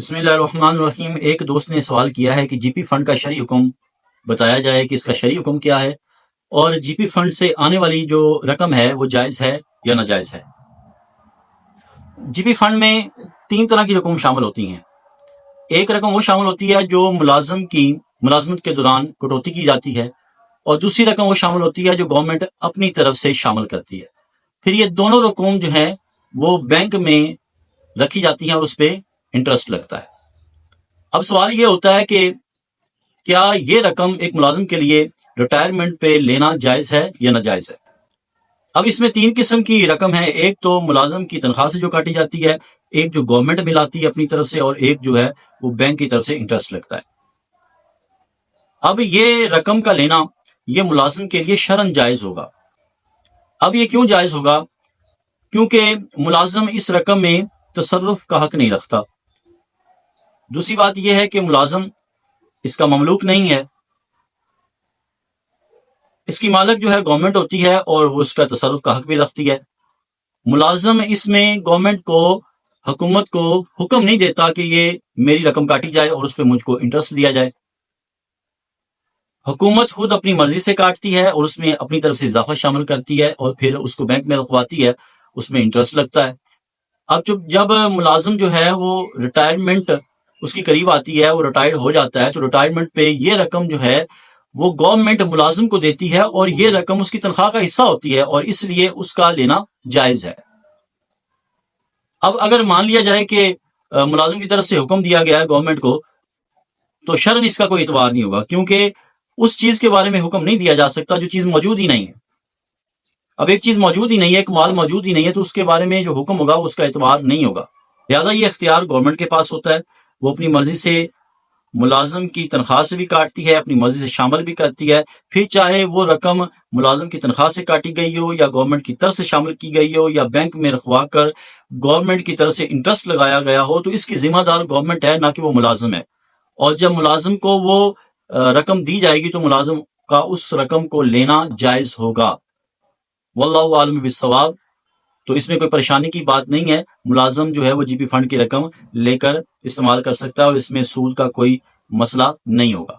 بسم اللہ الرحمن الرحیم۔ ایک دوست نے سوال کیا ہے کہ جی پی فنڈ کا شرعی حکم بتایا جائے کہ اس کا شرعی حکم کیا ہے، اور جی پی فنڈ سے آنے والی جو رقم ہے وہ جائز ہے یا ناجائز ہے۔ جی پی فنڈ میں 3 طرح کی رقم شامل ہوتی ہیں۔ ایک رقم وہ شامل ہوتی ہے جو ملازم کی ملازمت کے دوران کٹوتی کی جاتی ہے، اور دوسری رقم وہ شامل ہوتی ہے جو گورنمنٹ اپنی طرف سے شامل کرتی ہے۔ پھر یہ دونوں رقم جو ہیں وہ بینک میں رکھی جاتی ہیں اور اس پہ انٹرسٹ لگتا ہے۔ اب سوال یہ ہوتا ہے کہ کیا یہ رقم ایک ملازم کے لیے ریٹائرمنٹ پہ لینا جائز ہے یا ناجائز ہے۔ اب اس میں 3 قسم کی رقم ہے۔ ایک تو ملازم کی تنخواہ سے جو کاٹی جاتی ہے، ایک جو گورنمنٹ ملاتی ہے اپنی طرف سے، اور ایک جو ہے وہ بینک کی طرف سے انٹرسٹ لگتا ہے۔ اب یہ رقم کا لینا یہ ملازم کے لیے شرعاً جائز ہوگا۔ اب یہ کیوں جائز ہوگا؟ کیونکہ ملازم اس رقم میں تصرف کا حق نہیں رکھتا۔ دوسری بات یہ ہے کہ ملازم اس کا مملوک نہیں ہے، اس کی مالک جو ہے گورنمنٹ ہوتی ہے اور وہ اس کا تصرف کا حق بھی رکھتی ہے۔ ملازم اس میں گورنمنٹ کو، حکومت کو حکم نہیں دیتا کہ یہ میری رقم کاٹی جائے اور اس پہ مجھ کو انٹرسٹ دیا جائے۔ حکومت خود اپنی مرضی سے کاٹتی ہے اور اس میں اپنی طرف سے اضافہ شامل کرتی ہے، اور پھر اس کو بینک میں رکھواتی ہے، اس میں انٹرسٹ لگتا ہے۔ اب جب ملازم جو ہے وہ ریٹائرمنٹ اس کی قریب آتی ہے، وہ ریٹائر ہو جاتا ہے، تو ریٹائرمنٹ پہ یہ رقم جو ہے وہ گورنمنٹ ملازم کو دیتی ہے، اور یہ رقم اس کی تنخواہ کا حصہ ہوتی ہے، اور اس لیے اس کا لینا جائز ہے۔ اب اگر مان لیا جائے کہ ملازم کی طرف سے حکم دیا گیا ہے گورنمنٹ کو، تو شرعاً اس کا کوئی اعتبار نہیں ہوگا، کیونکہ اس چیز کے بارے میں حکم نہیں دیا جا سکتا جو چیز موجود ہی نہیں ہے۔ اب ایک چیز موجود ہی نہیں ہے، ایک مال موجود ہی نہیں ہے، تو اس کے بارے میں جو حکم ہوگا اس کا اعتبار نہیں ہوگا۔ لہٰذا یہ اختیار گورنمنٹ کے پاس ہوتا ہے، وہ اپنی مرضی سے ملازم کی تنخواہ سے بھی کاٹتی ہے، اپنی مرضی سے شامل بھی کرتی ہے، پھر چاہے وہ رقم ملازم کی تنخواہ سے کاٹی گئی ہو، یا گورنمنٹ کی طرف سے شامل کی گئی ہو، یا بینک میں رکھوا کر گورنمنٹ کی طرف سے انٹرسٹ لگایا گیا ہو، تو اس کی ذمہ دار گورنمنٹ ہے، نہ کہ وہ ملازم ہے۔ اور جب ملازم کو وہ رقم دی جائے گی تو ملازم کا اس رقم کو لینا جائز ہوگا۔ واللہ عالم بالصواب۔ تو اس میں کوئی پریشانی کی بات نہیں ہے، ملازم جو ہے وہ جی پی فنڈ کی رقم لے کر استعمال کر سکتا ہے، اور اس میں سود کا کوئی مسئلہ نہیں ہوگا۔